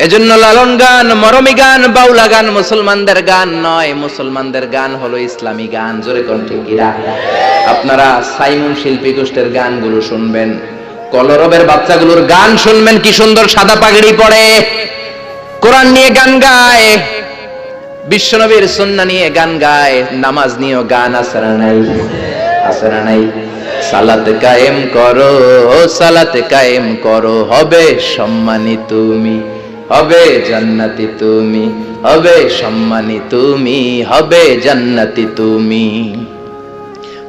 এজন্য লালন গান, মরমী গান, বাউলা গান মুসলমানদের গান নয়, মুসলমানদের গান হলো ইসলামী গান। জোরে কোন ঠিক কিনা? আপনারা সাইমন শিল্পী গোষ্ঠীর গানগুলো শুনবেন, কলরবের বাচ্চাগুলোর গান শুনবেন, কি সুন্দর সাদা পাগড়ি পরে কোরআন নিয়ে গান গায়, বিশ্বনবীর সুন্নাহ নিয়ে গান গায়, নামাজ নিয়েও গান আছে না নাই? আছে না নাই? সালাত কায়েম করো, সালাত কায়েম করো, হবে সম্মানী তুমি, হবে জান্নাতি তুমি, হবে সম্মানী তুমি, হবে জান্নাতি তুমি।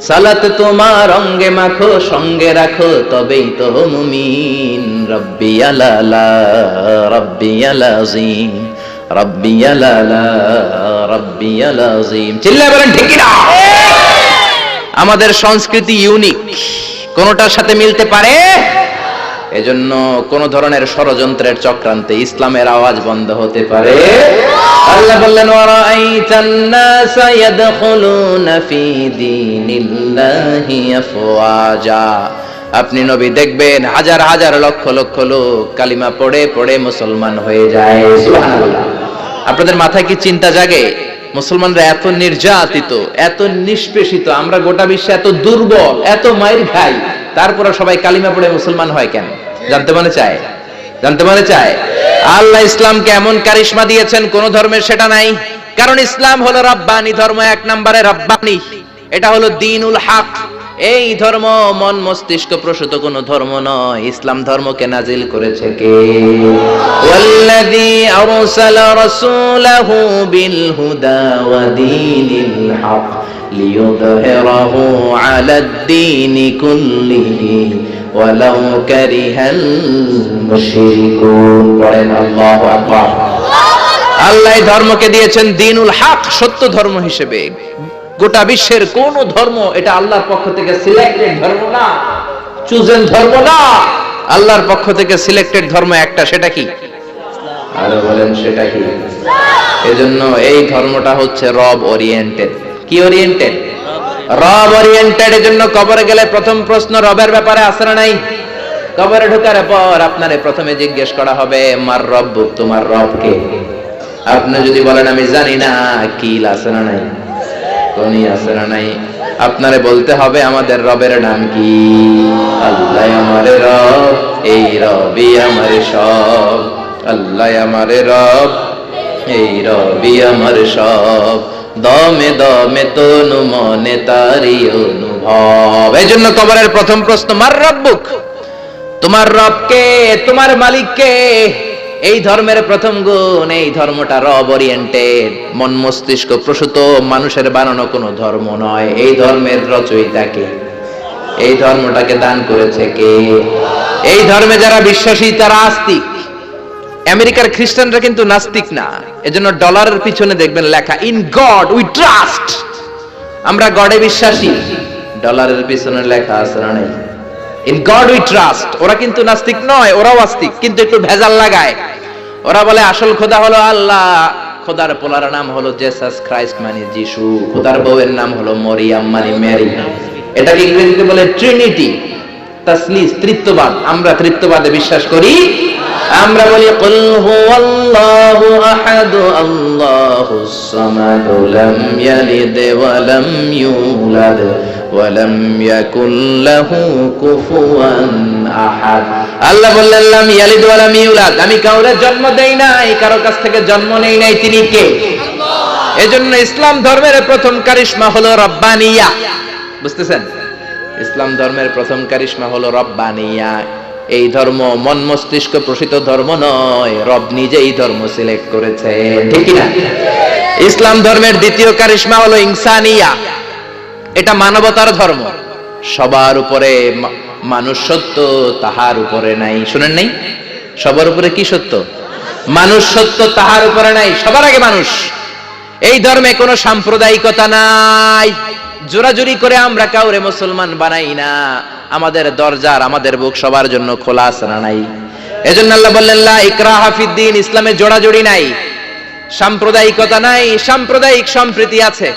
সালাত তোমার অঙ্গে মাখো, সঙ্গে রাখো, তবেই তো মুমিন। রব্বিয়াল আলা, রব্বিয়াল আযীম, রব্বিয়াল আলা, রব্বিয়াল আযীম। চিল্লায় বলেন ঠিক কি না? আমাদের সংস্কৃতি ইউনিক, কোনটার সাথে মিলতে পারে। এজন্য কোন ধরনের ষড়যন্ত্রের চক্রান্তে ইসলামের আওয়াজ বন্ধ হতে পারে। আল্লাহ বললেন ওয়ারাআইতান নাসা ইয়াদখুলুনা ফি দীনিল্লাহি আফওয়াজা। আপনি নবী দেখবেন হাজার হাজার লক্ষ লক্ষ লোক কালিমা পড়ে পড়ে মুসলমান হয়ে যায়। সুবহানাল্লাহ। আপনাদের মাথায় কি চিন্তা জাগে? মুসলমানরা এত নির্যাতিত, এত নিষ্পেষিত, আমরা গোটা বিশ্বে এত দুর্বল, এত মাইর খাই, তারপরে সবাই কালিমা পড়ে মুসলমান হয় কেন? জানতে মনে চায়? জানতে মনে চায়? আল্লাহ ইসলামকে এমন কারিশমা দিয়েছেন, কোন ধর্মের সেটা নাই। কারণ ইসলাম হলো রাব্বানি ধর্ম, এক নম্বরে রাব্বানি। এটা হলো দ্বীনুল হক। এই ধর্ম মন মস্তিষ্ক প্রসূত কোন ধর্ম নয়। ইসলাম ধর্মকে নাজিল করেছে কে? ওয়াল্লাযী আরসালা রাসূলাহু বিল হুদা ওয়া দীনিল হক লিইয়ুযহিরাহু আলাদ দীনি কুল্লিহি ওয়ালাউ কারিহাল মুশরিকুন। পড়েন আল্লাহু আকবার। আল্লাহ এই ধর্মকে দিয়েছেন দ্বীনুল হক, সত্য ধর্ম হিসেবে। গোটা বিশ্বের কোন ধর্ম এটা আল্লাহর পক্ষ থেকে সিলেক্টেড ধর্ম না, চুজেন ধর্ম না। আল্লাহর পক্ষ থেকে সিলেক্টেড ধর্ম একটা, সেটা কি? আরো বলেন সেটা কি? এজন্য এই ধর্মটা হচ্ছে রব ওরিয়েন্টেড। কি ওরিয়েন্টেড? রব ওরিয়েন্টেড। এজন্য কবরে গেলে প্রথম প্রশ্ন রবের ব্যাপারে আছে না নাই? কবরে ঢোকার পর আপনারে প্রথমে জিজ্ঞেস করা হবে মার রব্বুক, তোমার রব কে? আপনি যদি বলেন আমি জানি না, কিল আছে না নাই? কোনি আছে না নাই? আপনারে বলতে হবে আমাদের রবের নাম কি? আল্লাহ আমারে রব, এই রবই আমারে সব। আল্লাহ আমারে রব, এই রবই আমার সব। দমে দমে তনু মনে তারি অনুভব। এই জন্য কবরের প্রথম প্রশ্ন মার রব্বুক, তোমার রব কে, তোমার মালিক কে? এই ধর্মের প্রথম গুণ, এই ধর্মটা রব ওরিয়েন্টেড, মন মস্তিষ্ক প্রসূত, মানুষের বানানো কোনো ধর্ম নয়। এই ধর্মের রচয়িতা কে? এই ধর্মটাকে দান করেছে কে? এই ধর্মে যারা বিশ্বাসী তারা আস্তিক। আমেরিকার খ্রিস্টানরা কিন্তু নাস্তিক না। এজন্য ডলারের পিছনে দেখবেন লেখা ইন গড উই ট্রাস্ট। আমরা গডে বিশ্বাসী, ডলারের পিছনে লেখা আছে না নাই? In god we trust. ওরা কিন্তু নাস্তিক নয়, ওরাও আস্তিক, কিন্তু একটু ভেজাল লাগায়। ওরা বলে আসল খোদা হলো আল্লাহ, খোদার পোলার নাম হলো জেসাস ক্রাইস্ট মানে যিশু, খোদার বউয়ের নাম হলো মরিয়াম মানে মেরি। এটাকে ইংরেজিতে বলে ট্রিনিটি, তাসলিস, তৃত্ববাদ। আমরা তৃত্ববাদে বিশ্বাস করি। আমরা বলি কুল হুয়াল্লাহু আহাদ আল্লাহুস সামাদ লাম ইয়ালিদ ওয়া লাম ইউলাদ ওয়া লাম ইয়াকুল লাহু কুফুয়ান আহাদ। আল্লাহ বললেন লাম ইয়ালিদ ওয়া লাম ইউলাদ, আমি কাউরে জন্ম দেই নাই, কারো কাছ থেকে জন্ম নেই নাই। তিনি কে? আল্লাহ। এজন্য ইসলাম ধর্মের প্রথম কারিশমা হলো রব্বানিয়া। বুঝতেছেন? ইসলাম ধর্মের প্রথম কারিশমা হলো রব্বানিয়া। এই ধর্ম মন মস্তিষ্ক প্রসূত ধর্ম নয়, রব নিজেই ধর্ম সিলেক্ট করেছে। ঠিক না? ইসলাম ধর্মের দ্বিতীয় কারিশমা হলো ইনসানিয়া। এটা মানবতার ধর্ম। সবার উপরে মানুষ সত্য, তাহার উপরে নাই। শুনেন নাই? সবার উপরে কি সত্য? মানুষ সত্য, তাহার উপরে নাই। সবার আগে মানুষ। এই ধর্মে কোনো সাম্প্রদায়িকতা নাই। জোরাজুরি করে আমরা কাউরে মুসলমান বানাই না। আমাদের দরজার, আমাদের বুক সবার জন্য খোলা আছে না নাই? এজন্য আল্লাহ বললেন লা ইকরাহা ফিদ্দিন, ইসলামে জোড়াজুড়ি নাই, সাম্প্রদায়িকতা নাই, সাম্প্রদায়িক সম্প্রীতি আছে।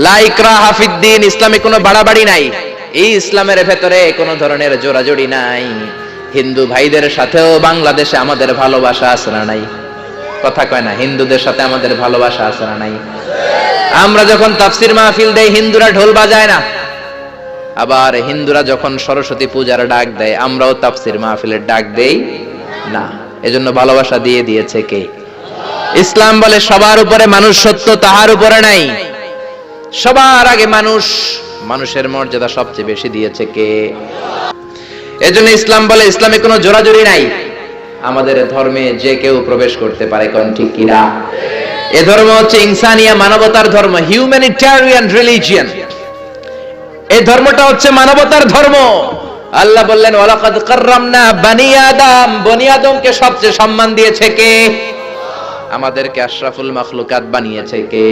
লা ইকরাহা ফিদ্দিন, ইসলামে কোনো বাড়াবাড়ি নাই। এই ইসলামের ভেতরে কোনো ধরনের জোড়াজুড়ি নাই। হিন্দু ভাইদের সাথেও বাংলাদেশে আমাদের ভালোবাসা আছে না নাই? কথা কয় না। হিন্দুদের সাথে আমাদের ভালোবাসা আছে না নাই? আমরা যখন তাফসীর মাহফিল দেই হিন্দুরা ঢোল বাজায় না, আবার হিন্দুরা যখন সরস্বতী পূজার ডাক দেয় আমরাও তাফসীর মাহফিলের ডাক দেই না। এজন্য ভালোবাসা দিয়ে দিয়েছে কে? ইসলাম বলে সবার উপরে মানুষ সত্য, তাহার উপরে নাই। সবার আগে মানুষ, মানুষের মর্যাদা সবচেয়ে বেশি দিয়েছে কে? এজন্য ইসলাম বলে ইসলামে কোনো জোরাজুরি নাই। আমাদের ধর্মে যে কেউ প্রবেশ করতে পারে, কোন ঠিক কিনা? এ ধর্ম হচ্ছে ইনসানিয়া, মানবতার ধর্ম, হিউম্যানিটেরিয়ান রিলিজিয়ন। এই ধর্মটা হচ্ছে মানবতার ধর্ম। আল্লাহ বললেন ওয়ালাকাদ কাররামনা বানি আদম, বনি আদমকে সবচেয়ে সম্মান দিয়েছে কে? আমাদেরকে আশরাফুল মাখলুকাত বানিয়েছে কে?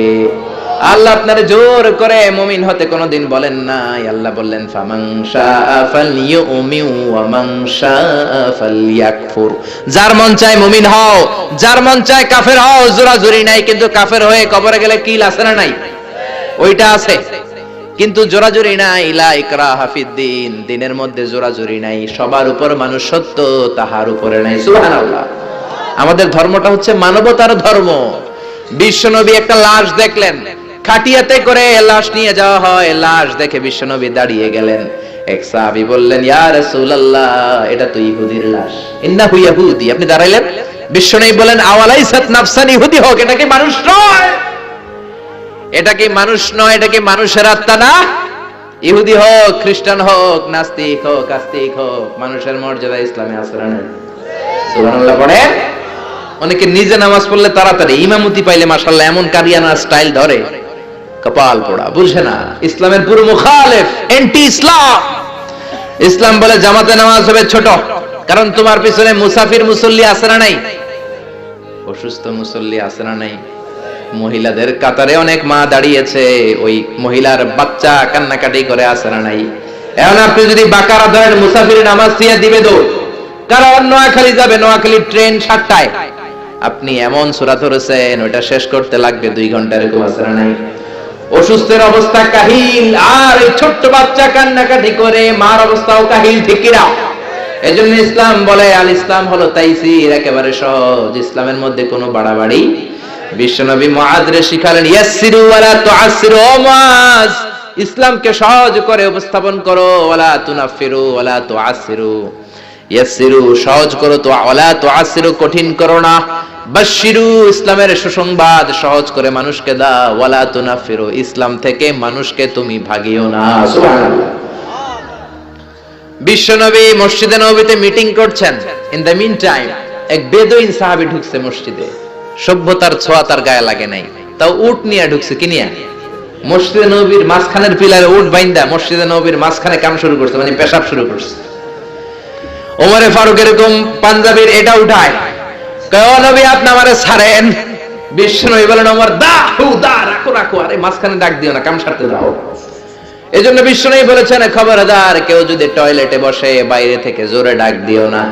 আল্লাহ আপনারে জোর করে মুমিন হতে কোনোদিন বলেন নাই। আল্লাহ বললেন ফামান শাআ ফালইউমিন ওয়া মান শাআ ফালইয়াকফুর। যার মন চায় মুমিন হও, যার মন চায় কাফের হও, জোরাজুরি নাই। কিন্তু কাফের হয়ে কবরে গেলে কিল আছে না নাই? ওইটা আছে, কিন্তু জোরাজুরি নাই। লা ইকরাহা ফিদ্দিন, দ্বীনের মধ্যে জোরাজুরি নাই। সবার উপর মানুষ সত্য, তাহার উপরে নাই। সুবহানাল্লাহ। আমাদের ধর্মটা হচ্ছে মানবতার ধর্ম। বিশ্বনবী একটা লাশ দেখলেন, খাটিয়াতে করে লাশ নিয়ে যাওয়া হয়। লাশ দেখে বিশ্বনবী দাঁড়িয়ে গেলেন। এক সাহাবী বললেন ইয়া রাসূলুল্লাহ, এটা তো ইহুদির লাশ। ইন্নাহু ইয়াহুদি। আপনি দাঁড়াইলেন, বিশ্বনবী বলেন আওয়ালাইসাত নাফসান, ইহুদি হোক, এটা কি মানুষ নয়? এটা কি মানুষ নয়? এটা কি মানুষের আত্মা না? ইহুদি হোক, খ্রিস্টান হোক, নাস্তিক হোক, আস্তিক হোক, মানুষের মর্যাদা ইসলামে আছে না নাই? সুবহানাল্লাহ পড়ে। অনেকে নিজে নামাজ পড়লে তাড়াতাড়ি, ইমামতি পাইলে মাশাআল্লাহ এমন কারিয়ানা স্টাইল ধরে, কপাল পোড়া, বুঝে না ইসলামের পুরো মুখালেফ, এন্টি ইসলাম। ইসলাম বলে জামাতে নামাজ হবে ছোট, কারণ তোমার পিছনে মুসাফির মুসল্লি আছে না নাই? অসুস্থ মুসল্লি আছে না নাই? মহিলাদের কাতারে অনেক মা দাঁড়িয়েছে, ওই মহিলার বাচ্চা কান্নাকাটি করে আছে না নাই? এখন আপনি যদি বাকারা ধরেন, মুসাফির নামাজ দিয়ে দিবে দৌড়, কারণ নোয়াখালী যাবে, নোয়াখালী ট্রেন 7টায়, আপনি এমন সূরা ধরেছেন ওটা শেষ করতে লাগবে 2 ঘন্টা, এরকম আছে না নাই? অসুস্থের অবস্থা কাহিল, আর এই ছোট্ট বাচ্চা কান্নাকাটি করে, মার অবস্থাও কাহিল, ঠিক কিনা? এজন্য ইসলাম বলে আল ইসলাম হলো তাইসির, একেবারে সহজ। ইসলামের মধ্যে কোনো বাড়াবাড়ি। বিশ্বনবী মুআযরে শিখালেন ইয়াসসিরু ওয়ালা তুআসসিরু। ও মুআয, ইসলামকে সহজ করে উপস্থাপন করো, ওয়ালা তুনাফিরু ওয়ালা তুআসসিরু। ইয়াসসিরু সহজ করো, তো ওয়ালা তুআসসিরু কঠিন করো না। বাশশিরু ইসলামের সুসংবাদ সহজ করে মানুষকে দাও, ওয়ালা তুনাফিরু ইসলাম থেকে মানুষকে তুমি ভাগিও না। সুবহানাল্লাহ। বিশ্বনবী মসজিদে নববীতে মিটিং করছেন। ইন দ্য মিন টাইম এক বেদুইন সাহাবী ঢুকছে মসজিদে। সভ্যতার ছোঁয়া তার গায়ে লাগে নাই, তাও উট নিয়ে ঢুকছে। কি নিয়ে? মসজিদে নববীর মাঝখানের পিলারে উট বাইন্দা মসজিদে নববীর মাঝখানে কাম শুরু করছে, মানে পেশাব শুরু করছে। ওমরে ফারুক এরকম পাঞ্জাবির এটা উঠায়, কয় ও নবী আপনি আমারে ছাড়েন। বিশ্বনবী বলেন ওমর দা হু দা, রাখো রাখো, আরে মাঝখানে ডাক দিও না, কাম সারতে দাও। এজন্য বিশ্বনবী বলেছেন খবরদার, কেউ যদি টয়লেটে বসে বাইরে থেকে জোরে ডাক দিও না,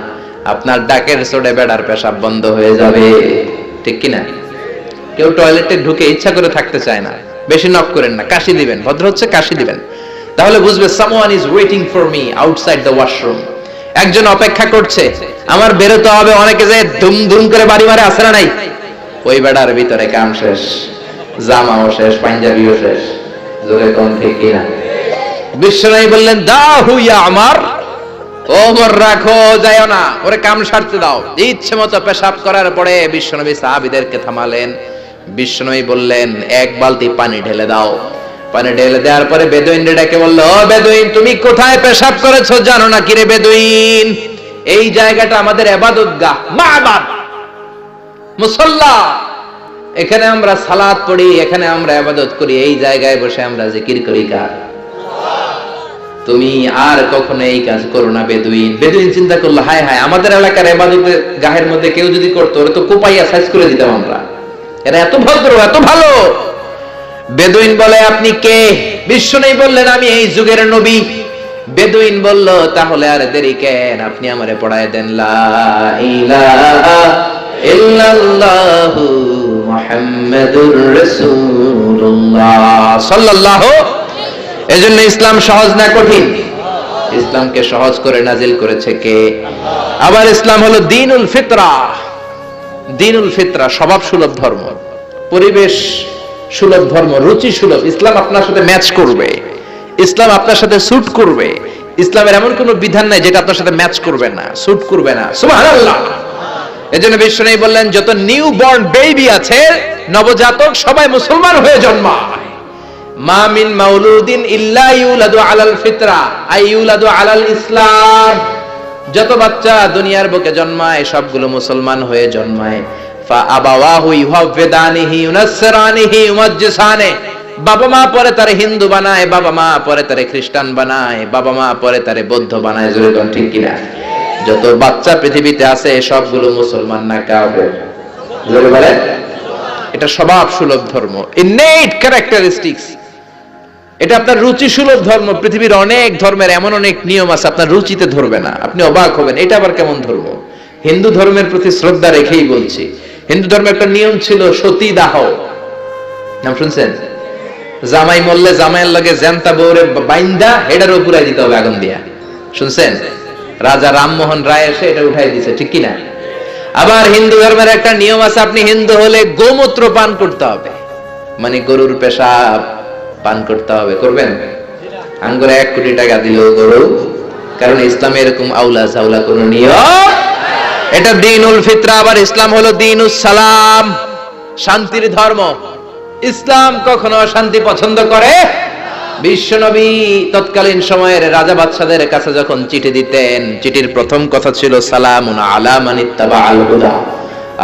আপনার ডাকের চোটে বেড়ার পেশাব বন্ধ হয়ে যাবে, ঠিক কিনা? কেউ টয়লেটে ঢুকে ইচ্ছা করে থাকতে চায় না, বেশি নক করেন না, কাশি দিবেন, ভদ্র হচ্ছে কাশি দিবেন, তাহলে বুঝবে someone is waiting for me outside the washroom। একজন অপেক্ষা করছে, আমার বেরোতে হবে। অনেকে যে ধুম ধুম করে বাড়ি মারে, আছে না নাই? ওই বেড়ার ভিতরে কাম শেষ, জামাও শেষ, পাঞ্জাবিও শেষ, জোরে কোন ঠিক কিনা? বিশ্বনবী বললেন দাহু ইয়া আমার, ওমর রাখো, যাও না, ওরে কাম সারতে দাও। ইচ্ছে মতো পেশাব করার পরে বিশ্বনবী সাহাবীদেরকে থামালেন। বিশ্বনবী বললেন এক বালতি পানি ঢেলে দাও। পানি ঢেলে দেওয়ার পরে বেদুইনরে ডেকে বলল, ও বেদুইন, তুমি কোথায় পেশাব করেছো জানো না কি রে বেদুইন? এই জায়গাটা আমাদের ইবাদতগাহ, মা'বাদ, মুসাল্লা, এখানে আমরা সালাত পড়ি, এখানে আমরা ইবাদত করি, এই জায়গায় বসে আমরা জিকির করি কার? তুমি আর কখনো এই কাজ করো না বেদুইন। বেদুইন চিন্তা করলো, হায় হায়, আমাদের এলাকার ইবাদতের গাহের মধ্যে কেউ যদি করতো, ওরা তো কোপাইয়া সাইজ করে দিতাম আমরা, এরা এত ভদ্র, এত ভালো। বেদুইন বলে আপনি কে? বিশ্বনবী বললেন আমি এই যুগের নবী। বেদুইন বলল তাহলে আর দেরি কেন, আপনি আমারে পড়ায় দেন লা ইলাহা ইল্লাল্লাহু মুহাম্মাদুর রাসূলুল্লাহ সাল্লাল্লাহু। এজন্য ইসলাম সহজ না কঠিন? ইসলামকে সহজ করে নাজিল করেছে কে? আবার ইসলাম হলো দ্বীনুল ফিতরা, দ্বীনুল ফিতরা, স্বভাব সুলভ ধর্ম, পরিবেশ সুলভ ধর্ম, রুচি সুলভ। ইসলাম আপনার সাথে ম্যাচ করবে, ইসলাম আপনার সাথে স্যুট করবে। ইসলামের এমন কোনো বিধান নাই যেটা আপনার সাথে ম্যাচ করবে না, স্যুট করবে না। সুবহানাল্লাহ। এজন্য বিশ্বনবী বললেন, যত নিউ বর্ন বেবি আছে, নবজাতক, সবাই মুসলমান হয়ে জন্মায়। মা মিন মাউলুদিন ইল্লা ইউলাদু আলাল ফিতরা আই ইউলাদু আলাল ইসলাম। যত বাচ্চা দুনিয়ার বুকে জন্মায় সবগুলো মুসলমান হয়ে জন্মায়। ফা আবাওয়াহু ইউহাফিদানিহি ইউনাসসিরানিহি ইউমাজ্জিসানি। বাবা মা পরে তারে হিন্দু বানায়, বাবা মা পরে তারে খ্রিস্টান বানায়, বাবা মা পরে তারে বৌদ্ধ বানায়। জোরে কোন ঠিক কিনা? যত বাচ্চা পৃথিবীতে আছে সবগুলো মুসলমান না কাফের? জোরে বলে। এটা স্বভাব সুলভ ধর্ম, ইননেট ক্যারেক্টারিস্টিক্স। এটা আপনার রুচি সুলভ ধর্ম। পৃথিবীর অনেক ধর্মের এমন অনেক নিয়ম আছে আপনার রুচিতে ধরবে না, আপনি অবাক হবেন এটা আবার কেমন ধর্ম। হিন্দু ধর্মের প্রতি শ্রদ্ধা রেখেই বলছি, হিন্দু ধর্মের একটা নিয়ম ছিল সতী দাহ। নাম শুনছেন? জামাই মরলে জামাইয়ের লগে জ্যান্তা বউরে বাইন্দা হেডার উপরে দিতে হবে আগুন দিয়া। শুনছেন? রাজা রামমোহন রায় এসে এটা উঠাই দিছে, ঠিক কিনা? আবার হিন্দু ধর্মের একটা নিয়ম আছে, আপনি হিন্দু হলে গোমূত্র পান করতে হবে, মানে গরুর পেশাব পান করতে হবে। করবেন? আঙ্গুরে 1 কোটি টাকা দিলেও গরু, কারণ ইসলামে এরকম আউলা জাউলা কোন নিয়ম। এটা দ্বীনুল ফিতরা। আবার ইসলাম হলো দ্বীনুস সালাম, শান্তির ধর্ম। ইসলাম কখনো শান্তি পছন্দ করে? বিশ্বনবী তৎকালীন সময়ের রাজা বাদশাদের কাছে যখন চিঠি দিতেন, চিঠির প্রথম কথা ছিল সালামুন আলা মান ইত্তাবাআল হুদা।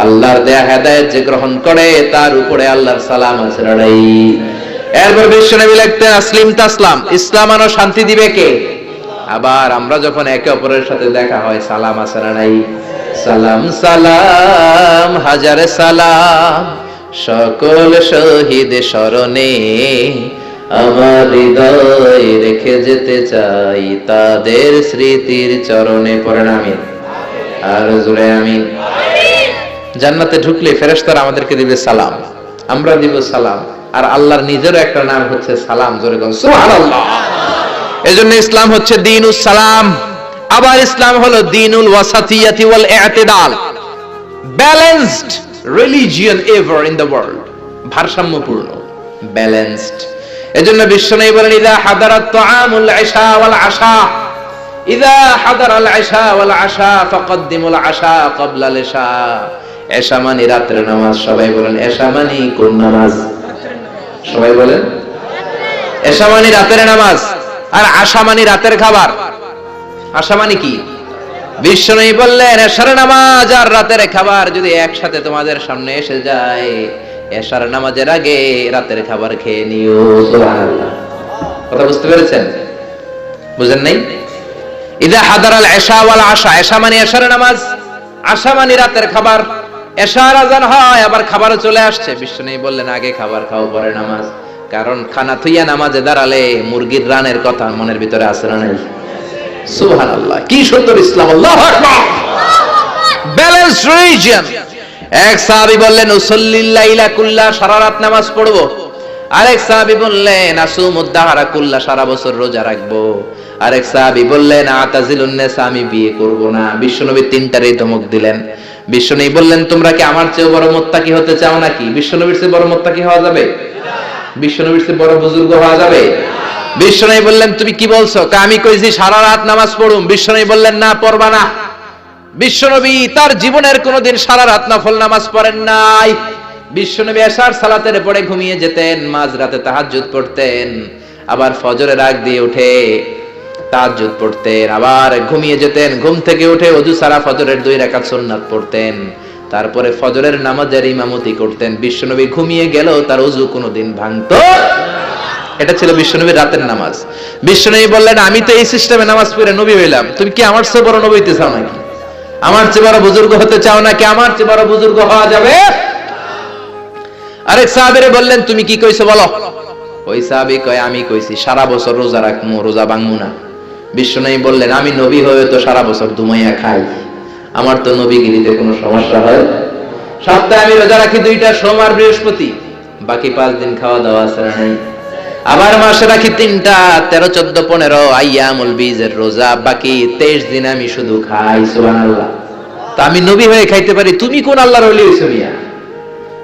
আল্লাহর দেয়া হেদায়েত যে গ্রহণ করে তার উপরে আল্লাহর সালাম আছে লড়াই। এরপর বিশ্বনবী লিখতেন আসলিম তাসলাম, ইসলাম আনো শান্তি দিবে কে? আবার আমরা যখন একে অপরের সাথে দেখা হয় সালাম আছে না নাই? সালাম সালাম হাজার সালাম, সকল শহীদ স্মরণে আমার হৃদয় রেখে যেতে চাই তাদের স্মৃতির চরণে। পড়েন আমিন। আর জোরে আমিন। জান্নাতে ঢুকলে ফেরেশতারা আমাদেরকে দিবে সালাম, আমরা দিব সালাম। আর আল্লাহর নিজেরও একটা নাম হচ্ছে সালাম। জোরে বলুন সুবহানাল্লাহ। এজন্য ইসলাম হচ্ছে দ্বীনুস সালাম। আবার ইসলাম হলো দ্বীনুল ওয়াসাতিয়াতি ওয়াল ই'তিদাল, balanced religion ever in the world, ভারসাম্যপূর্ণ, ব্যালেন্সড। এজন্য বিশ্বনবী বলেন ইযা হাদারাত তাআমুল ইশা ওয়াল আশা, ইযা হাদারাল ইশা ওয়াল আশা ফাকদ্দিমুল আশা ক্বাবলাল ইশা। ইশা মানে রাতের নামাজ। সবাই বলেন ইশা মানে কোন নামাজ? সবাই বলেন ইশা মানে রাতের নামাজ, আর আশা মানে রাতের খাবার। আশা মানে কি? বিশ্বনবী বললেন ইশার নামাজ আর রাতের খাবার যদি একসাথে তোমাদের সামনে এসে যায়, এশার নামাজের আগে রাতের খাবার খেয়ে নিও। সুবহানাল্লাহ। কথা বুঝতে পেরেছেন? বুঝেন নাই? ইযা হাদারাল ইশা ওয়াল আশা, ইশা মানে এশার নামাজ, আশা মানে রাতের খাবার। এশার আযান হয় আবার খাবারও চলে আসছে। বিশ্বনবী বললেন আগে খাবার খাও পরে নামাজ, কারণ খানা থুইয়া নামাজে দাঁড়ালে মুরগির রানের কথা মনের ভিতরে আসে না নাই? সুবহানাল্লাহ। কি সুন্দর ইসলাম! আল্লাহু আকবার। Balance religion. এক সাহাবী বললেন উসাল্লিল লাইলা কুল্লা, সারা রাত নামাজ পড়বো। আরেক সাহাবী বললেন আসুমুদ দাহরা কুল্লা, সারা বছর রোজা রাখবো। আরেক সাহাবী বললেন আতাজিলুন নিসা, আমি বিয়ে করব না। বিশ্বনবী তিনটারই ধমক দিলেন। বিশ্বনবী বললেন তোমরা কি আমার চেয়ে বড় মুত্তাকি হতে চাও নাকি? বিশ্বনবীর চেয়ে বড় মুত্তাকি হওয়া যাবে? বিশ্বনবীর চেয়ে বড় বুজুর্গ হওয়া যাবে? বিশ্বনবী বললেন তুমি কি বলছো? আমি কইছি সারা রাত নামাজ পড়ুম। বিশ্বনবী বললেন না, পড়বা না। বিশ্বনবী তার জীবনের কোনদিন সারা রাত নফল নামাজ পড়েন নাই। বিশ্বনবী এশার সালাতের পরে ঘুমিয়ে যেতেন, মাঝরাতে তাহাজ্জুদ পড়তেন, আবার ফজরের আগ দিয়ে উঠে তাহাজ্জুদ পড়তেন, আবার ঘুমিয়ে যেতেন, ঘুম থেকে উঠে ওযু সারা ফজরের 2 রাকাত সুন্নাত পড়তেন, তারপরে ফজরের নামাজের ইমামতি করতেন। বিশ্বনবী ঘুমিয়ে গেল তার ওযু কোনদিন ভাঙতো। এটা ছিল বিশ্বনবীর রাতের নামাজ। বিশ্বনবী বললেন আমি তো এই সিস্টেমে নামাজ পড়ে নবী হইলাম, তুমি কি আমার চেয়ে বড় নবী হতে চাও নাকি? আমার চেয়ে বড় বুজুর্গ হতে চাও নাকি? আমার চেয়ে বড় বুজুর্গ হওয়া যাবে? আরেক সাহাবীরে বললেন তুমি কি কইছো বলো। ওই সাহাবী কয় আমি কইছি সারা বছর রোজা রাখমু, রোজা ভাঙমু না। বিশ্বনবী বললেন আমি নবী হয়ে তো সারা বছর দুমাইয়া খাই, আমার তো নবীগিরিতে কোনো সমস্যা হয়? সপ্তাহে আমি রোজা রাখি 2টা, সোমবার বৃহস্পতি, বাকি 5 দিন খাওয়া দাওয়া আছে না নাই? আবার মাসে রাখি 3টা, 13, 14, 15 আইয়ামুল বীজের রোজা, বাকি 23 দিন আমি শুধু খাই। সুবহানাল্লাহ। তা আমি নবী হয়ে খাইতে পারি, তুমি কোন আল্লাহর ওলি হইছো মিয়া?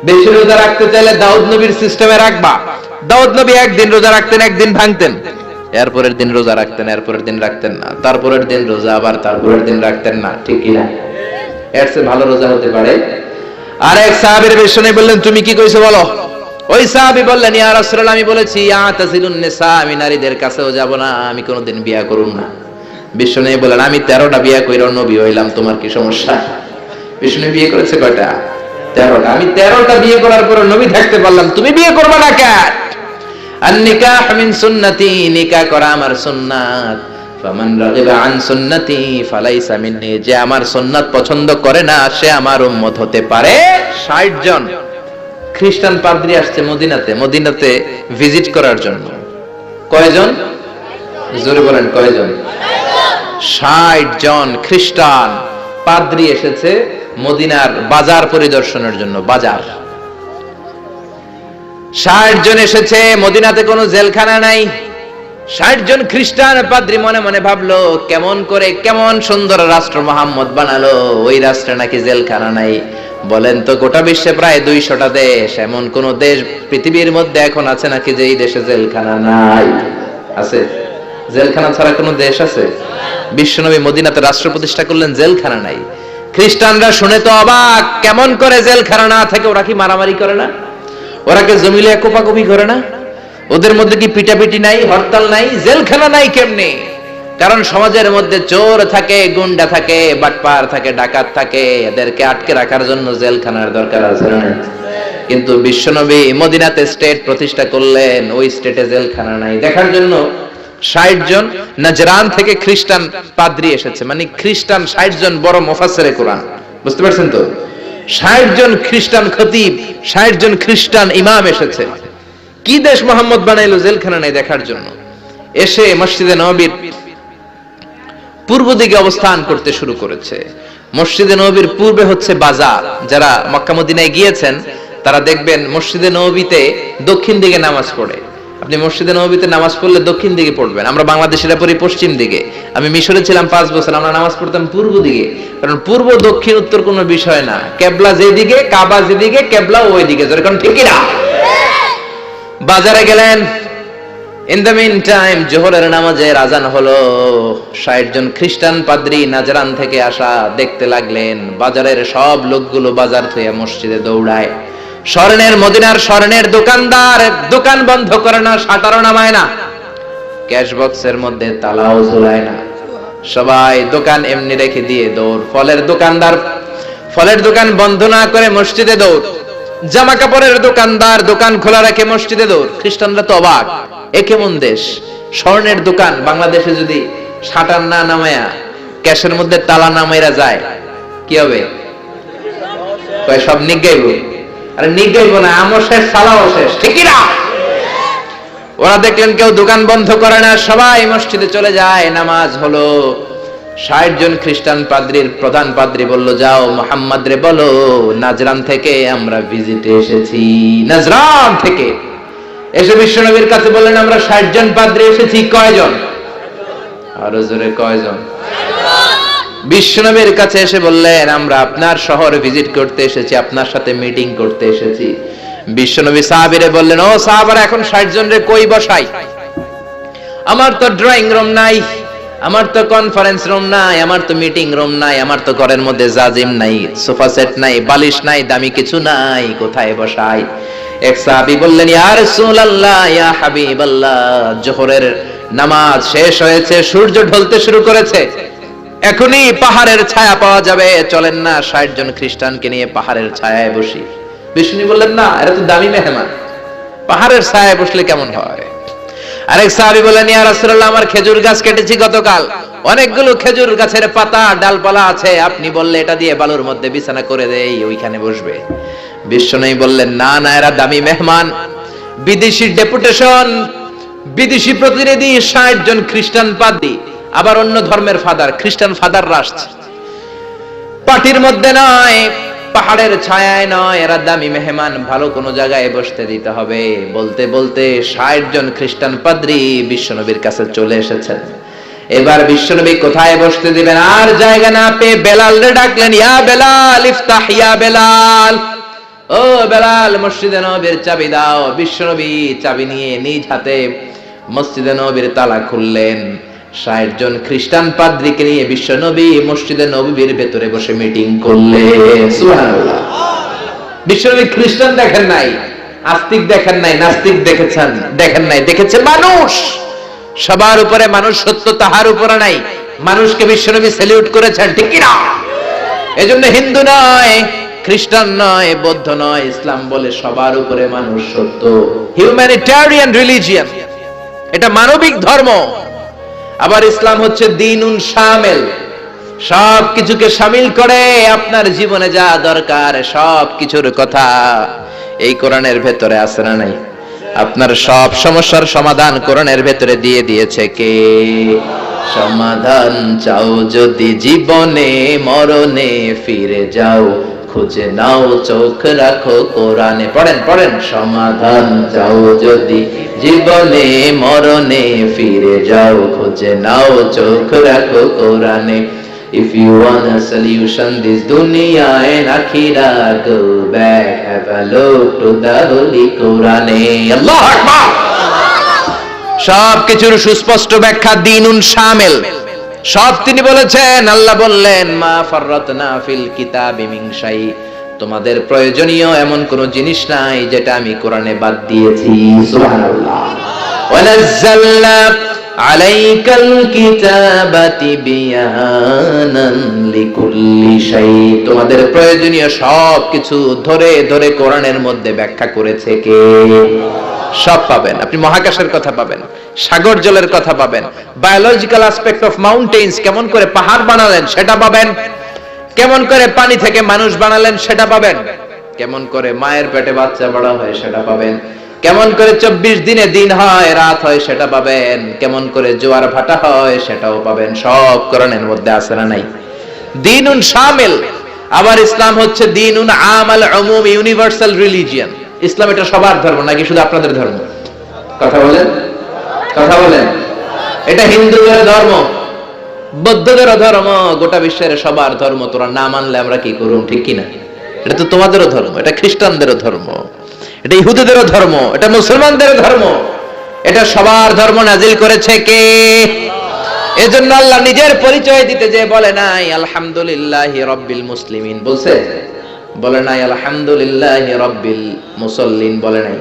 বেশি রোজা রাখতে চাইলে দাউদ নবীর সিস্টেমে রাখবা। দাউদ নবী একদিন রোজা রাখতেন, একদিন ভাঙতেন, এরপরের দিন রোজা রাখতেন, এরপরের দিন রাখতেন না, তারপরের দিন রোজা, আবার তারপরের দিন রাখতেন না, ঠিক কিনা? এর চেয়ে ভালো রোজা হতে পারে? আর এক সাহাবীর বিশ্বনবী বললেন, তুমি কি কইছো বলো? ওই সাহাবী বললেন, ইয়া রাসূলুল্লাহ, আমি বলেছি আতাসিলুন নিসা, আমি নারীদের কাছেও যাব না, আমি কোনোদিন বিয়া করব না। বিশ্বনবী বললেন, আমি 13টা বিয়া কইরা নবী হইলাম, তোমার কি সমস্যা? বিশ্বনবী বিয়ে করেছে কয়টা? 13টা। আমি 13টা বিয়ে করার পর নবী থাকতে পারলাম, তুমি বিয়ে করবে না কেন? আন নিকাহ মিন সুন্নতি, নিকাহ করা আমার সুন্নাত। ফামান রাগিবা আন সুন্নতি ফালাইসা মিন্নি, যে আমার সুন্নাত পছন্দ করে না সে আমার উম্মত হতে পারে। 60 জন খ্রিস্টান পাদ্রী আসছে মদিনাতে ভিজিট করার জন্য। কয়জন? জোরে বলেন, কয়জন? 60 জন খ্রিস্টান পাদ্রী এসেছে মদিনার বাজার পরিদর্শনের জন্য। বাজার 60 জন এসেছে। মদিনাতে কোনো জেলখানা নাই। 60 জন খ্রিস্টান পাদ্রী মনে মনে ভাবলো, কেমন সুন্দর রাষ্ট্র মোহাম্মদ বানালো, ওই রাষ্ট্রে নাকি জেলখানা নাই। বলেন তো, গোটা বিশ্বে প্রায় 200টা দেশ, এমন কোন দেশ পৃথিবীর মধ্যে এখন আছে নাকি যে এই দেশে জেলখানা নাই? আছে? জেলখানা ছাড়া কোনো দেশ আছে? বিশ্বনবী মদিনাতে রাষ্ট্র প্রতিষ্ঠা করলেন, জেলখানা নাই। খ্রিস্টানরা শুনে তো অবাক, কেমন করে জেলখানা না থাকে? ওরা কি মারামারি করে না? ওরা কি জমিলে কোপাকুপি করে না? ওদের মধ্যে কি পিটাপিটি নাই, হরতাল নাই? জেলখানা নাই কেমনে? কারণ সমাজের মধ্যে চোর থাকে, গুন্ডা থাকে, বাটপার থাকে, ডাকাত থাকে, এদেরকে আটকে রাখার জন্য জেলখানার দরকার আছে না? কিন্তু বিশ্বনবী মদিনাতে স্টেট প্রতিষ্ঠা করলেন, ওই স্টেটে জেলখানা নাই। দেখার জন্য 60 জন নাজরান থেকে খ্রিস্টান পাদ্রী এসেছে। মানে খ্রিস্টান 60 জন বড় মুফাসসিরে কোরআন, বুঝতে পারছেন তো? 60 জন খ্রিস্টান খতিব, 60 জন খ্রিস্টান ইমাম এসেছে। কি দেশ মোহাম্মদ বানাইলো, জেলখানা নাই দেখার জন্য। এসে মসজিদে নববীর পূর্ব দিকে অবস্থান করতে শুরু করেছে। মসজিদে নববীর পূর্বে হচ্ছে বাজার। যারা মক্কা মদিনায় গিয়েছেন তারা দেখবেন মসজিদে নববীতে দক্ষিণ দিকে নামাজ পড়ে। আপনি মসজিদে নববীতে নামাজ পড়লে দক্ষিণ দিকে পড়বেন। আমরা বাংলাদেশিরা পড়ি পশ্চিম দিকে। আমি মিশরে ছিলাম 5 বছর, আমরা নামাজ পড়তাম পূর্ব দিকে। কারণ পূর্ব দক্ষিণ উত্তর কোনো বিষয় না, কেবলা যেদিকে, কাবা যেদিকে, কেবলা ওই দিকে। যেরকম ঠিক না? বাজারে গেলেন। ইন দ্য মিন টাইম জোহরের নামাজের আজান হলো। 60 জন খ্রিস্টান পাদ্রী নাজরান থেকে আসা দেখতে লাগলেন বাজারের সব লোকগুলো বাজার থেকে মসজিদে দৌড়ায়। স্বর্ণের, মদিনার স্বর্ণের দোকানদার দোকান বন্ধ করে না, শাটারও নামায় না, ক্যাশ বক্সের মধ্যে তালাও ঝুলায় না, সবাই দোকান এমনি রেখে দিয়ে দৌড়। ফলের দোকানদার ফলের দোকান বন্ধ না করে মসজিদে দৌড়। জামা কাপড়ের দোকানদার দোকান খোলা রেখে মসজিদে দৌড়। খ্রিস্টানরা তো অবাক, এ কেমন দেশ? স্বর্ণের দোকান বাংলাদেশে যদি শাটার না নামায়া ক্যাশের মধ্যে তালা নামাইরা যায় কি হবে? কয় সব নিগাইব। আরে নিগাইব না, আমও শেষ, সালাও শেষ, ঠিক না? ওরা দেখলেন কেউ দোকান বন্ধ করে না, সবাই মসজিদে চলে যায়। নামাজ হলো। 60 জন খ্রিস্টান পাদ্রীর প্রধান পাদ্রী বলল, যাও মুহাম্মদ রে বলো নাজরান থেকে আমরা ভিজিটে এসেছি। নাজরান থেকে এসে বিশ্বনবীর কাছে বললেন, আমরা 60 জন পাদ্রী এসেছি। কয়জন? আরো জোরে, কয়জন? বিশ্বনবীর কাছে এসে বললেন, আমরা আপনার শহর ভিজিট করতে এসেছি, আপনার সাথে মিটিং করতে এসেছি। বিশ্বনবী সাহাবীরে বললেন, ও সাহাবারা, এখন 60 জন রে কই বসাই? আমার তো ড্রয়িং রুম নাই, আমার তো কনফারেন্স রুম নাই, আমার তো মিটিং রুম নাই, আমার তো ঘরের মধ্যে জাজিম নাই, সোফা সেট নাই, বালিশ নাই, দামি কিছু নাই, কোথায় বসাই? এক সাহাবী বললেন, ইয়া রাসূলুল্লাহ, ইয়া হাবিবাল্লাহ, জোহরের নামাজ শেষ হয়েছে, সূর্য ঢলতে শুরু করেছে, এখনই পাহাড়ের ছায়া পাওয়া যাবে, চলেন না 60 জন খ্রিস্টানকে নিয়ে পাহাড়ের ছায়ায় বসি। বিষ্ণু বললেন, না, এরা তো দামি মেহমান, পাহাড়ের ছায়ায় বসলে কেমন হয়? আরেক সাহাবী বললেন, ইয়া রাসূলুল্লাহ, আমার খেজুর গাছ কেটেছি গতকাল, অনেকগুলো খেজুর গাছের পাতা ডালপালা আছে, আপনি বললে এটা দিয়ে বালুর মধ্যে বিছানা করে দেই, ওইখানে বসবে। বিশ্বনবী বললেন, না না, এরা দামি মেহমান, বিদেশি ডেপুটেশন, বিদেশি প্রতিনিধি, 60 জন খ্রিস্টান পাদ্রী, আবার অন্য ধর্মের ফাদার, খ্রিস্টান ফাদাররা আসছে। পার্টির মধ্যে নয়, পাহাড়ের ছায়ায় নয়, এরা দামি মেহমান, ভালো কোনো জায়গায় বসতে দিতে হবে। বলতে বলতে 60 জন খ্রিস্টান পাদ্রী বিশ্বনবীর কাছে চলে এসেছেন। এবার বিশ্বনবী কোথায় বসতে দিবেন, আর জায়গা না পেয়ে বেলালরে ডাকলেন, ইয়া বেলাল ইফতাহ ইয়া বেলাল, ও বেলাল মসজিদে নববীর চাবি দাও। বিশ্বনবী চাবি নিয়ে নিজ হাতে মসজিদে নববীর তালা খুললেন। ৬০ জন খ্রিস্টান পাদ্রীকে নিয়ে বিশ্বনবী মসজিদে নববীর ভেতরে বসে মিটিং করলেন। সুবহানাল্লাহ। বিশ্বনবী খ্রিস্টান দেখেন নাই, আস্তিক দেখেন নাই, নাস্তিক দেখেন নাই, দেখেছে মানুষ। সবার উপরে মানুষ সত্য, তাহার উপরে নাই। মানুষকে বিশ্বনবী স্যালিউট করেছেন, ঠিক কি না? এজন্য হিন্দু নয়, খ্রিস্টান নয়, বৌদ্ধ নয়, ইসলাম বলে সবার উপরে মানুষ সত্য। হিউম্যানিটেরিয়ান রিলিজিয়ন, এটা মানবিক ধর্ম। আবার ইসলাম হচ্ছে দ্বীনুন শামিল, সব কিছুকে শামিল করে। আপনার জীবনে যা দরকার সব কিছুর কথা এই কোরআনের ভেতরে আছে না নাই? আপনার সব সমস্যার সমাধান কোরআনের ভেতরে দিয়ে দিয়েছে কে? সমাধান চাও যদি জীবনে মরণে ফিরে যাও, খুঁজে নাও চোখ রাখো কোরআনে। পড়েন। সমাধান চাও যদি জীবনে মরণে ফিরে যাও, খুঁজে নাও চোখ রাখো কোরআনে। If you want a solution this dunya and akhirah, go back, have a look to the holy Quran. Allahu Akbar. সব কিছুর সুস্পষ্ট ব্যাখ্যা দ্বীনুন শামিল, সব তিনি বলেছেন। আল্লাহ বললেন, মা ফাররাতনা ফিল কিতাবি মিন শাই, তোমাদের প্রয়োজনীয় এমন কোন জিনিস নাই যেটা আমি কোরআনে বাদ দিয়েছি। সুবহানাল্লাহ। ওয়া নাযালনা আলাইকাল কিতাবা তিবয়ানান লিকুল্লি শাই, তোমাদের প্রয়োজনীয় সব কিছু ধরে ধরে কোরআনের মধ্যে ব্যাখ্যা করেছে কে? সব পাবেন আপনি। মহাকাশের কথা পাবেন, সাগর জলের কথা পাবেন, বায়োলজিক্যাল অ্যাসপেক্ট অফ মাউন্টেন্স, কেমন করে পাহাড় বানালেন সেটা পাবেন, কেমন করে পানি থেকে মানুষ বানালেন সেটা পাবেন, কেমন করে মায়ের পেটে বাচ্চা বড় হয় সেটা পাবেন, কেমন করে 24 দিনে দিন হয় রাত হয় সেটা পাবেন, কেমন করে জোয়ার ভাটা হয় সেটাও পাবেন। সব কোরআনের মধ্যে আছে না নাই? দ্বীনুন শামিল। আবার ইসলাম হচ্ছে দ্বীনুন আমাল উমুম, ইউনিভার্সাল রিলিজিয়ন। ইসলাম এটা সবার ধর্ম নাকি শুধু আপনাদের ধর্ম? কথা বলেন। এটা হিন্দুদের ধর্ম, বৌদ্ধদের ধর্ম, গোটা বিশ্বের সবার ধর্ম। তোরা না মানলে আমরা কি করব, ঠিক কি না? এটা তো তোমাদেরও ধর্ম, এটা খ্রিস্টানদেরও ধর্ম, এটা ইহুদিদেরও ধর্ম, এটা মুসলমানদেরও ধর্ম। এটা সবার ধর্ম নাজিল করেছে কে? এজন্য আল্লাহ নিজের পরিচয় দিতে যে বলে নাই আলহামদুলিল্লাহি রাব্বিল মুসলিমিন, বলে নাই আলহামদুলিল্লাহি রাব্বিল মুসাল্লিন, বলে নাই,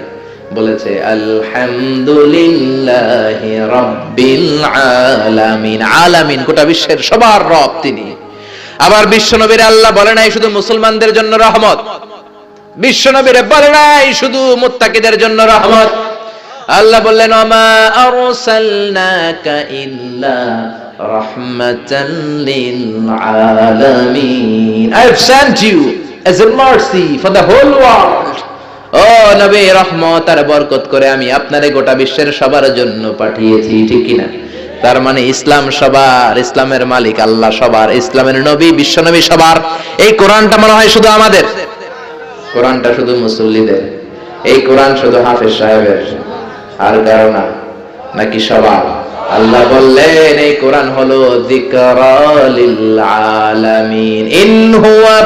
বলেছে আলহামদুলিল্লাহি রাব্বিল আলামিন। আলামিন গোটা বিশ্বের সবার রব তিনি। আবার বিশ্বনবীর আল্লাহ বলে নাই শুধু মুসলমানদের জন্য রহমত, বিশ্বনবীর বলে নাই শুধু মুত্তাকিদের জন্য রহমত। আল্লাহ বললেন, ওমা আরসালনাকা ইল্লা রাহমাতাল লিল আলামিন, I have sent you as a mercy for the whole world. ও নবী, রহমত আর বরকত করে আমি আপনারে গোটা বিশ্বের সবার জন্য পাঠিয়েছি, ঠিক কি না? তার মানে ইসলাম সবার, ইসলামের মালিক আল্লাহ সবার, ইসলামের নবী বিশ্বনবী সবার। এই কোরআনটা মনে হয় শুধু আমাদের, কোরআনটা শুধু মুসল্লিদের, এই কোরআন শুধু হাফেজ সাহেবের আর কারো না, নাকি সবার? আল্লাহ বললেন এই কোরআন হলো যিকরা লিল আলামিন, ইন হুয়া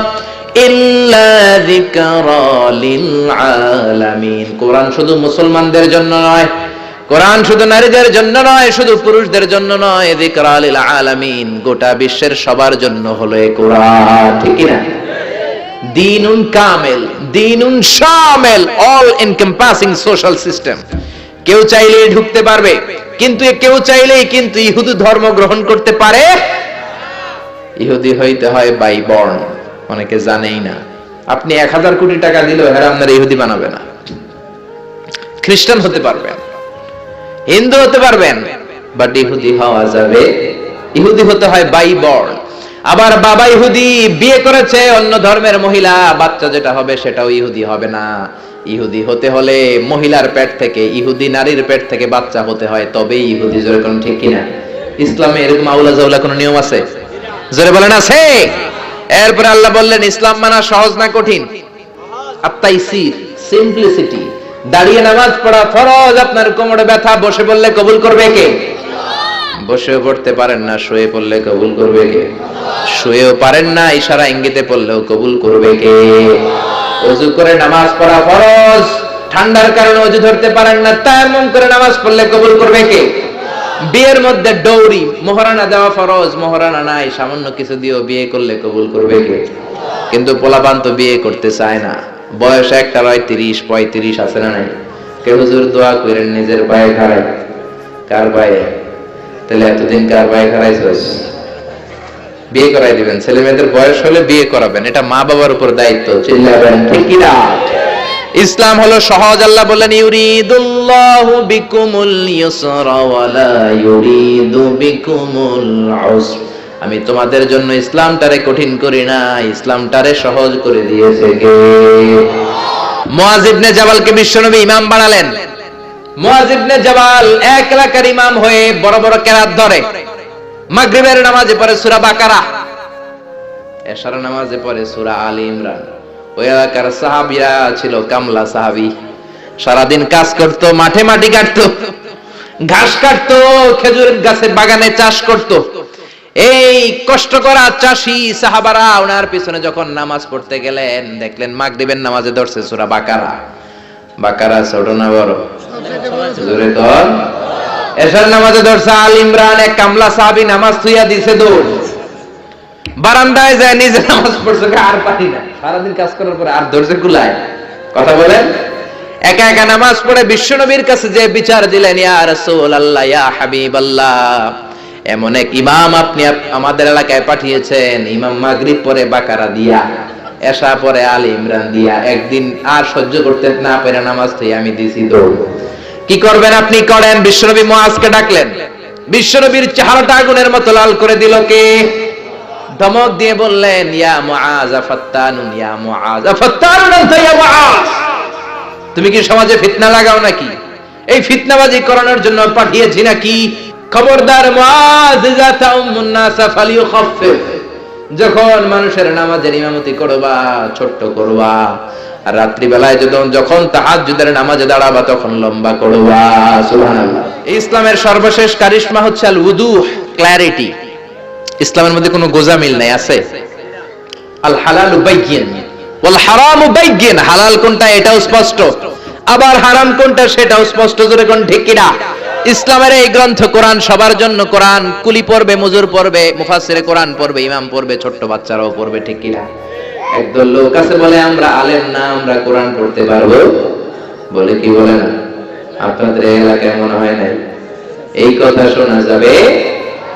ইল্লা যিকরা লিল আলামিন। কোরআন শুধু মুসলমানদের জন্য নয়, কোরআন শুধু নারীদের জন্য নয়, শুধু পুরুষদের জন্য নয়, যিকরা লিল আলামিন, গোটা বিশ্বের সবার জন্য হলো এই কোরআন, ঠিক কি না? দ্বীনুন কামিল, দ্বীনুন শামিল, অল এনকম্পাসিং সোশ্যাল সিস্টেম। কেউ চাইলেই ঢুকতে পারবে, কিন্তু কেউ চাইলেই কিন্তু ইহুদি ধর্ম গ্রহণ করতে পারে। ইহুদি হইতে হয় বাই বর্ন, অনেকে জানেই না। আপনি 1000 কোটি টাকা দিলেও এরা আপনার ইহুদি বানাবে না। খ্রিস্টান হতে পারবেন, হিন্দু হতে পারবেন, বাট ইহুদি হওয়া যাবে। ইহুদি হতে হয় বাই বর্ন। আবার বাবা ইহুদি, বিয়ে করেছে অন্য ধর্মের মহিলা, বাচ্চা যেটা হবে সেটাও ইহুদি হবে না। ইহুদি হতে হলে মহিলার পেট থেকে, ইহুদি নারীর পেট থেকে বাচ্চা হতে হয়, তবেই ইহুদি। জোরে কোন ঠিক কিনা? ইসলামে এরকম আউলা জাউলা কোন নিয়ম আছে? জোরে বলেন আছে? এরপরে আল্লাহ বললেন ইসলাম মানা সহজ না কঠিন? আত-তাইসির, সিম্পলিসিটি। দাঁড়িয়ে নামাজ পড়া ফরজ, আপনার কোমরে ব্যথা, বসে বললে কবুল করবে কে? বসেও পড়তে পারেন না, শুয়ে পড়লে কবুল করবে কে? শুয়েও পারেন না, ইশারা ইঙ্গিতে পড়লেও কবুল করবে কে? ওযু করে নামাজ পড়া ফরজ, ঠান্ডার কারণে ওযু ধরতে পারেন না, তায়াম্মুম করে নামাজ পড়লে কবুল করবে কে? বিয়ের মধ্যে ডৌরি মোহরানা দেওয়া ফরজ, মোহরানা নাই, সামান্য কিছু দিয়েও বিয়ে করলে কবুল করবে কে? কিন্তু পোলাপান তো বিয়ে করতে চায় না, বয়স একটা 30-35 আছে না নাই? কে হুজুর দোয়া করেন নিজের পায়ে খাড়াই। কার পায়ে? তাহলে এতদিন কার পায়ে খাড়াইছস? বিয়ে করাই দিবেন, ছেলে মেয়েদের বয়স হলে বিয়ে করাবেন, এটা মা বাবার উপর দায়িত্ব। চিল্লাবেন ঠিক কি না? ইসলাম হলো সহজ। আল্লাহ বলেন ইউরিদুল্লাহু বিকুমুল ইউসরা ওয়া লা ইউরিদু বিকুমুল উসর। আমি তোমাদের জন্য ইসলামটারে কঠিন করি না, ইসলামটারে সহজ করে দিয়েছে কে? মুআয ইবনে জাবালকে বিশ্বনবী ইমাম বানালেন। মুআয ইবনে জাবাল এক এলাকার ইমাম হয়ে বড় বড় কেরাত ধরে। মাগরিবের নামাজে পড়ে সূরা বাকারা, এশার নামাজে পড়ে সূরা আলী ইমরান। ওই এলাকার সাহাবীরা ছিল কামলা সাহাবী, সারাদিন কাজ করত, মাঠে মাটি কাটতো, ঘাস কাটতো, খেজুর গাছের বাগানে চাষ করত। এই কষ্ট করা চাষী সাহাবারা ওনার পিছনে যখন নামাজ পড়তে গেলেন, দেখলেন মাগরিবের নামাজে ধরছে সূরা বাকারা। বাকারা ছোট না বড়? জোরে কর। এশার নামাজে ধরছে আল ইমরান। এক কামলা সাহাবী নামাজ থুইয়া দিছে দৌড়, বারান্দায় যায় নিজে নামাজ পড়ছে, আর পারি না, সারাদিন কাজ করার পরে আর ধৈর্য কুলায়? কথা বলেন। একা একা নামাজ পড়ে বিশ্বনবীর কাছে যে বিচার দিলেন, ইয়া রাসূলুল্লাহ, ইয়া হাবিবাল্লাহ, এমন এক ইমাম আপনি আমাদের এলাকায় পাঠিয়েছেন, ইমাম মাগরিব পরে বাকারা দিয়া, এশা পরে আলী ইমরান দিয়া, একদিন আর সহ্য করতে না পেরে নামাজ থেকে আমি দিছি দৌড়। কি করবেন আপনি? করেন। বিশ্বনবী মুআজকে ডাকলেন, বিশ্বনবীর চেহারাটা আগুনের মতো লাল করে দিল কে? ধমক দিয়ে বললেন, ইয়া মুআজ ফাত্তানুন, ইয়া মুআজ ফাত্তানুন আনতা ইয়া মুআজ। তুমি কি সমাজে ফিতনা লাগাও নাকি? এই ফিতনাবাজি করানোর জন্য পাঠিয়েছি নাকি? খবরদার মুআজ, ইযা তাউমুন নাস ফালিয়ুখাফফিফ। যখন মানুষের নামাজের ইমামতি করবা, ছোট্ট করবা, আর রাত্রি বেলায় যখন তাহাজ্জুদের নামাজে দাঁড়াবা তখন লম্বা করবা। সুবহানাল্লাহ। ইসলামের সর্বশেষ কারিশমা হচ্ছে আল উদুহ, ক্ল্যারিটি। ইসলামের মধ্যে কোনো গোজামিল নাই, আছে? আল হালালু বাইয়িন ওয়াল হারামু বাইয়িন। হালাল কোনটা এটাও স্পষ্ট, আবার হারাম কোনটা সেটাও স্পষ্ট। জোরে কোন ঠিক কি না? ইসলামের এই গ্রন্থ কোরআন সবার জন্য। কোরআন কুলি পড়বে, মজুর পড়বে, মুফাসসিরে কোরআন পড়বে, ইমাম পড়বে, ছোট্ট বাচ্চারাও পড়বে, ঠিক কি না? একদল লোক আছে বলে আমরা আলেম না, আমরা কোরআন পড়তে পারবো, বলে কি বলে না? আপনাদের এলাকায় মনে হয় নাই এই কথা শোনা যাবে?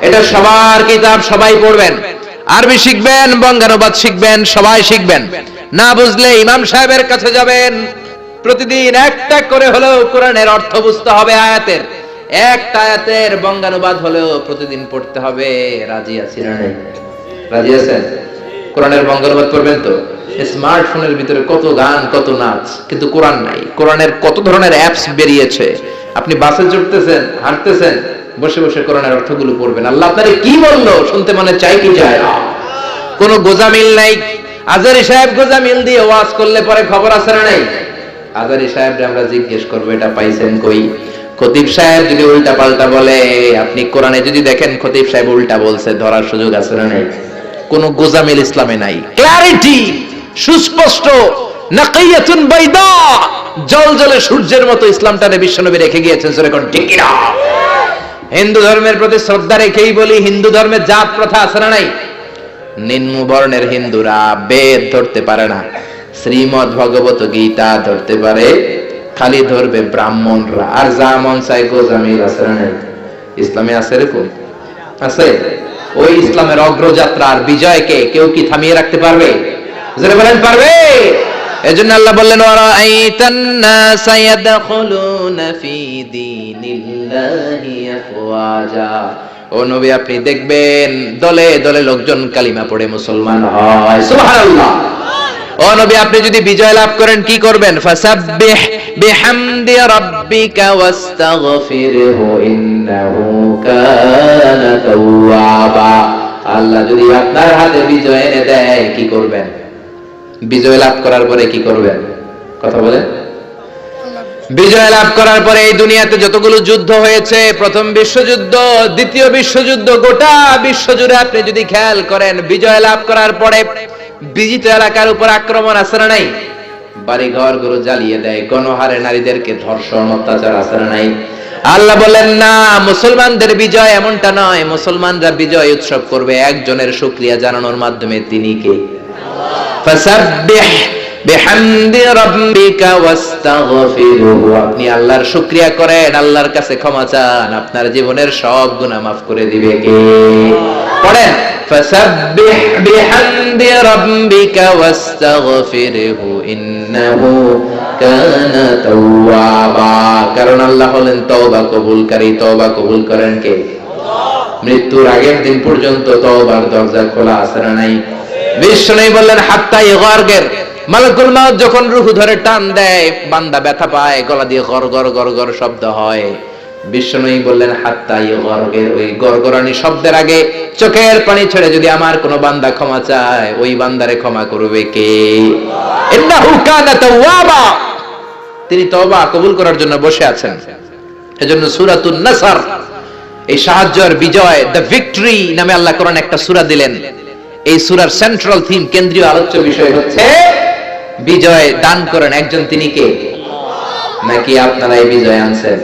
এটা সবার কিতাব, সবাই পড়বেন। আরবি শিখবেন, বঙ্গানুবাদ শিখবেন, সবাই শিখবেন। না বুঝলে ইমাম সাহেবের কাছে যাবেন, প্রতিদিন একটা করে হলেও কোরআনের অর্থ বুঝতে হবে। আয়াতের একটা আয়াতের বঙ্গানুবাদ হলেও প্রতিদিন পড়তে হবে। রাজি আছেন না? রাজি আছেন? কোরআনের বঙ্গানুবাদ পড়বেন তো? স্মার্টফোনের ভিতরে কত গান, কত নাচ, কিন্তু কোরআন নাই। কোরআনের কত ধরনের অ্যাপস বেরিয়েছে। আপনি বাসে চড়তেছেন, হাঁটতেছেন, বসে বসে কোরআনের অর্থগুলো পড়বেন। আল্লাহ আপনারে কি বললো শুনতে মনে চাই কি চায় না? কোনো গোজামিল নাই। আজারি সাহেব গোজামিল দিয়ে ওয়াজ করলে পরে খবর আছে না নাই? আজারি সাহেবরে আমরা জিজ্ঞেস করবো এটা পাইছেন কই? খতিব সাহেব যদি উল্টা পাল্টা বলে, আপনি কোরআনে যদি দেখেন খতিব সাহেব উল্টা বলছে, ধরার সুযোগ আছে না নাই? কোনো গোজামিল ইসলামে নাই। ক্ল্যারিটি, সুস্পষ্ট, নাকিয়াতুন বাইদা, জলজলে সূর্যের মতো ইসলামটারে বিশ্বনবী রেখে গিয়েছেন। জোরে কোন ঠিক কি না? হিন্দু ধর্মের প্রতি শ্রদ্ধা রেখেই বলি, হিন্দু ধর্মের জাত প্রথা আছে না নাই? নিম্ন বর্ণের হিন্দুরা বেদ ধরতে পারে না, শ্রীমদ্ ভগবত গীতা ধরতে পারে, খালি ধরবে ব্রাহ্মণরা। আর যা মন চাই গোজামিল আছে না নাই? ইসলামে আছে এরকম? আছে? ওই ইসলামের অগ্রযাত্রার বিজয়কে কেউ কি থামিয়ে রাখতে পারবে? যারা বলেন পারবে। এজন্য আল্লাহ বললেন, ওয়ারাআইতান নাসা ইয়াদখুলুনা ফি দীনিল্লাহি আফওয়াজা। ও নবী, আপনি দেখবেন দলে দলে লোকজন কালিমা পড়ে মুসলমান হয়। সুবহানাল্লাহ। ও নবী, আপনি যদি বিজয় লাভ করেন কি করবেন? ফাসাব্বিহ বিহামদি রাব্বিকা ওয়াস্তাগফিরহু ইন্নাহু কানা তাওয়াবা। আল্লাহ যদি আপনার হাতে বিজয় এনে দেয় কি করবেন? বিজয় লাভ করার পরে কি করবেন? কথা বলেন। বিজয় লাভ করার পরে এই দুনিয়াতে যতগুলো যুদ্ধ হয়েছে, প্রথম বিশ্বযুদ্ধ, দ্বিতীয় বিশ্বযুদ্ধ, গোটা বিশ্বজুড়ে আপনি যদি খেয়াল করেন, বিজয় লাভ করার পরে বিজিত এলাকার উপর আক্রমণ আছে না নাই? বাড়ি ঘর গুলো জ্বালিয়ে দেয়, গণহারে নারীদেরকে ধর্ষণ অত্যাচার আছে না নাই? আল্লাহ বলেন না, মুসলমানদের বিজয় এমনটা নয়। মুসলমানরা বিজয় উৎসব করবে একজনের শুকরিয়া জানানোর মাধ্যমে, তিনি কে? ফাসাব্বিহ বিহামদি রাব্বিকা ওয়াস্তাগফিরুহু। আপনি আল্লাহর শুকরিয়া করেন, আল্লাহর কাছে ক্ষমা চান, আপনার জীবনের সব গুনাহ মাফ করে দিবে কে? পড়েন, ফাসাব্বিহ বিহামদি রাব্বিকা ওয়াস্তাগফিরহু ইন্নাহু কানা তাওয়াবা। কারণ আল্লাহ হলেন তওবা কবুলকারী। তওবা কবুল করেন কে? মৃত্যুর আগের দিন পর্যন্ত তওবার দরজা খোলা আছে না নাই? বিষ্ণু বললেন হাত্তা ইগারগের, মালাকুল মাউত যখন রূহ ধরে টান দেয়, বান্দা ব্যথা পায়, গলা দিয়ে গর গর গর গর শব্দ হয়। বিষ্ণু বললেন হাত্তা ইগারগের, ওই গরগরানি শব্দের আগে চোখের পানি ছেড়ে যদি আমার কোনো বান্দা ক্ষমা চায়, ওই বান্দারে ক্ষমা করবে কে? ইন্নাহু কানা তাওয়াবা। তিনি তওবা কবুল করার জন্য বসে আছেন। এজন্য সূরাতুন নাসর, এই সাহায্য আর বিজয়, দ্য ভিক্টরি নামে আল্লাহ কোরআন একটা সূরা দিলেন। এই সূরার সেন্ট্রাল থিম, কেন্দ্রীয় আলোচ্য বিষয় হচ্ছে বিজয় দান করেন একজন, তিনি কে? নাকি আপনারা এই বিজয় আনছেন?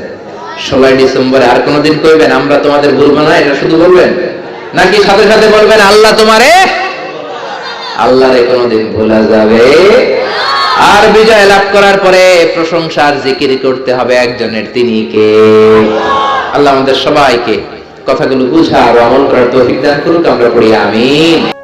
16 ডিসেম্বরে আর কোনদিন কইবেন আমরা তোমাদের ভুলবো না, এটা শুধু বলবেন? নাকি সাথে সাথে বলবেন আল্লাহ তোমারে? আল্লাহরে কোনদিন ভোলা যাবে? আর বিজয় লাভ করার পরে প্রশংসার জিকির করতে হবে একজনের, তিনি কে? আল্লাহ আমাদের সবাইকে কথাগুলো বুঝা আর আমল করার তৌফিক দান করুক। আমরা পড়ি আমিন।